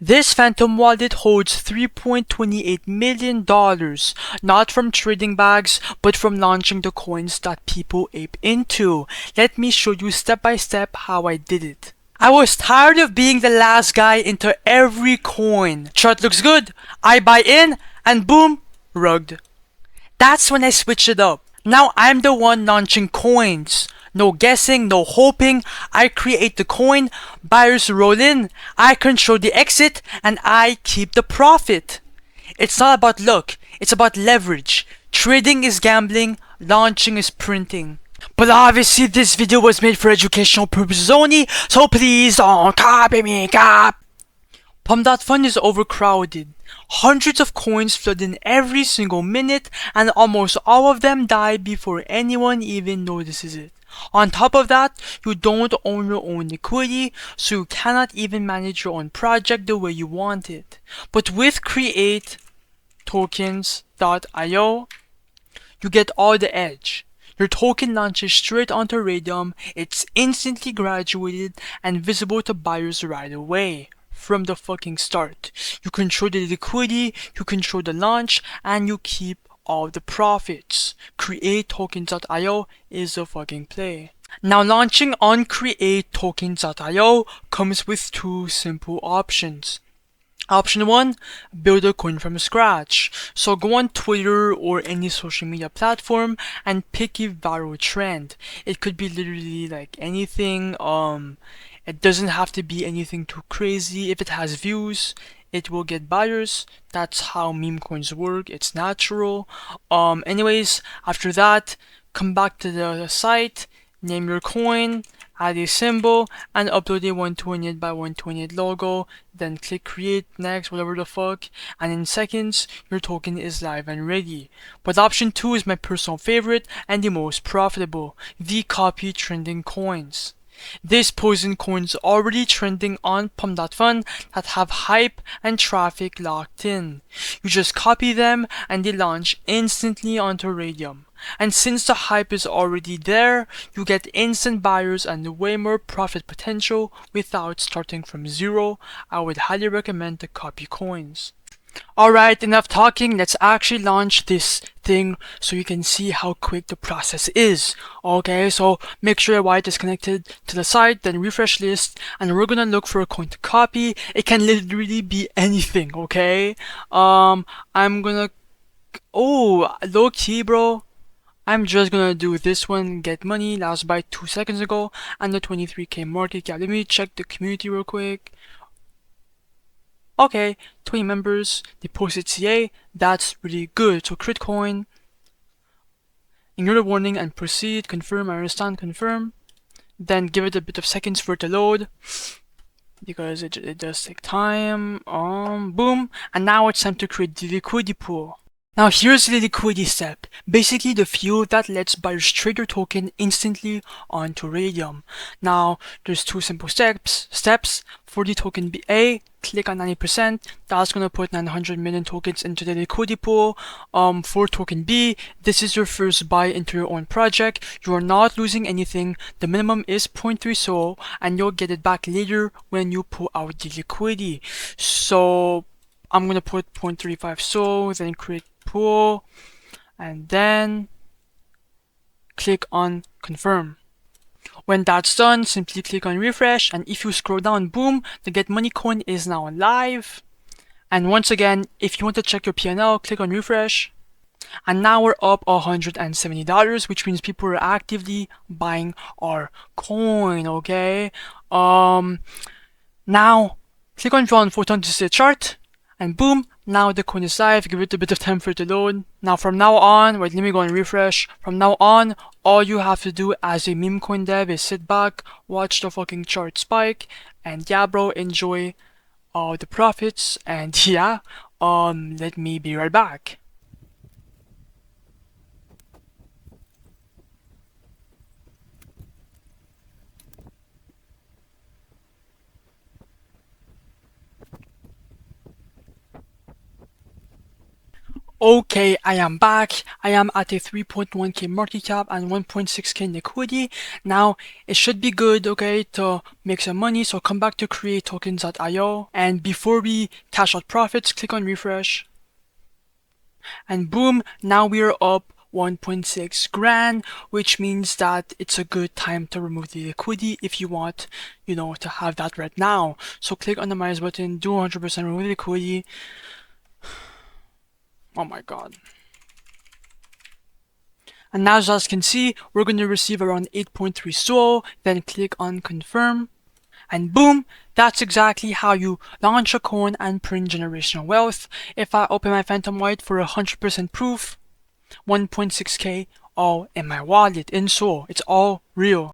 This phantom wallet holds $3.28 million, not from trading bags, but from launching the coins that people ape into. Let me show you step by step how I did it. I was tired of being the last guy into every coin. Chart looks good, I buy in, and boom, rugged. That's when I switched it up. Now I'm the one launching coins. No guessing, no hoping. I create the coin, buyers roll in, I control the exit, and I keep the profit. It's not about luck, it's about leverage. Trading is gambling, launching is printing. But obviously this video was made for educational purposes only, so please don't copy me, Pump.Fun is overcrowded. Hundreds of coins flood in every single minute, and almost all of them die before anyone even notices it. On top of that, you don't own your own liquidity, so you cannot even manage your own project the way you want it. But with Create Tokens.io, you get all the edge. Your token launches straight onto Raydium, it's instantly graduated and visible to buyers right away. From the fucking start. You control the liquidity, you control the launch, and you keep all the profits. Create Tokens.io is the fucking play. Now launching on Create Tokens.io comes with two simple options. Option 1, build a coin from scratch. So go on Twitter or any social media platform and pick a viral trend. It could be literally like anything. It doesn't have to be anything too crazy. If it has views, it will get buyers. That's how meme coins work. It's natural. Anyways, after that, come back to the site, name your coin, add a symbol, and upload a 128 by 128 logo, then click create, next, whatever the fuck, and in seconds, your token is live and ready. But option 2 is my personal favorite and the most profitable, the copy trending coins. This poison coins already trending on Pump.Fun that have hype and traffic locked in. You just copy them and they launch instantly onto Raydium. And since the hype is already there, you get instant buyers and way more profit potential without starting from zero. I would highly recommend the copy coins. Alright, enough talking, let's actually launch this thing so you can see how quick the process is. Okay, so make sure your wallet is connected to the site, then refresh list, and we're gonna look for a coin to copy. It can literally be anything, okay? I'm gonna... Oh, low key, bro. I'm just gonna do this one, get money, last buy 2 seconds ago, and the 23k market cap. Let me check the community real quick. Okay, 20 members, they posted CA, that's really good. So crit coin, ignore the warning and proceed, confirm, I understand, confirm. Then give it a bit of seconds for it to load, because it does take time. Boom, and now it's time to create the liquidity pool. Now here's the liquidity step, basically the fuel that lets buyers trade your token instantly onto Raydium. Now there's two simple steps. For the token BA, click on 90%, that's gonna put 900 million tokens into the liquidity pool. For token B, this is your first buy into your own project. You are not losing anything, the minimum is 0.3 SOL and you'll get it back later when you pull out the liquidity. So I'm gonna put 0.35 SOL, then create pool, and then click on confirm. When that's done, simply click on refresh, and if you scroll down, boom, the get money coin is now live. And once again, if you want to check your P&L, click on refresh, and now we're up $170, which means people are actively buying our coin. Okay, now click on draw on photon to see the chart, and boom, now the coin is live. Give it a bit of time for it to load. Now from now on, wait, let me go and refresh. From now on, all you have to do as a meme coin dev is sit back, watch the fucking chart spike, and yeah bro, enjoy all the profits. And yeah, let me be right back. Okay, I am back. I am at a 3.1k market cap and 1.6k liquidity. Now, it should be good, okay, to make some money. So come back to createtokens.io. And before we cash out profits, click on refresh. And boom, now we are up 1.6 grand, which means that it's a good time to remove the liquidity if you want, to have that right now. So click on the minus button, do 100% remove the liquidity. Oh my god. And now, as you can see, we're going to receive around 8.3 SOL, then click on confirm. And boom, that's exactly how you launch a coin and print generational wealth. If I open my Phantom White for 100% proof, 1.6k all in my wallet in SOL. It's all real.